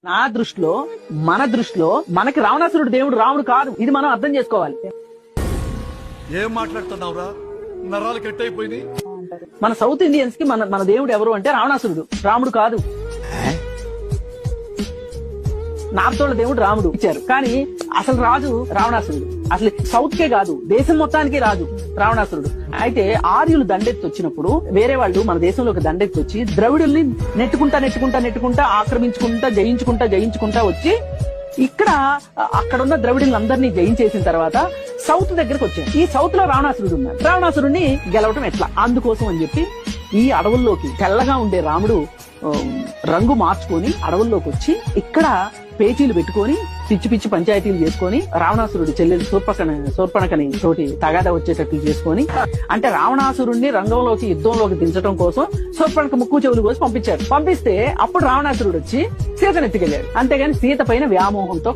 నా దృష్టిలో మన దృష్టిలో మనకి రావణాసురుడు దేవుడు రాముడు కాదు. ఇది మనం అర్థం చేసుకోవాలి. ఏం మాట్లాడుతున్నావురా? నరాలు కట్ అయిపోయింది. మన సౌత్ ఇండియన్స్ కి మన దేవుడు ఎవరు అంటే రావణాసురుడు, రాముడు కాదు. నార్త్ వాళ్ళ దేవుడు రాముడు ఇచ్చారు, కానీ అసలు రాజు రావణాసురుడు. అసలు సౌత్ కే కాదు, దేశం మొత్తానికి రాజు రావణాసురుడు. అయితే ఆర్యులు దండెత్తి వచ్చినప్పుడు వేరే వాళ్ళు మన దేశంలోకి దండెత్తి వచ్చి ద్రవిడుల్ని నెట్టుకుంటా ఆక్రమించుకుంటా జయించుకుంటా వచ్చి ఇక్కడ అక్కడున్న ద్రవిడులందరినీ జయించేసిన తర్వాత సౌత్ దగ్గరకు వచ్చారు. ఈ సౌత్ లో రావణాసురుడు ఉన్నాడు. రావణాసురుడిని గెలవటం ఎట్లా? అందుకోసం అని చెప్పి ఈ అడవుల్లోకి తెల్లగా ఉండే రాముడు రంగు మార్చుకొని అడవుల్లోకి వచ్చి ఇక్కడ పేచీలు పెట్టుకొని పిచ్చి పంచాయతీలు చేసుకొని రావణాసురుడి చెల్లెలు శూర్పణఖని తోటి తగాదా వచ్చేటట్లు చేసుకొని, అంటే రావణాసురుడిని రంగంలోకి యుద్ధంలోకి దించడం కోసం శూర్పణఖ ముక్కు చెవులు కోసి పంపించారు. పంపిస్తే అప్పుడు రావణాసురుడు వచ్చి సీతను ఎత్తుకెళ్లాడు. అంతేగాని సీత పైన వ్యామోహంతో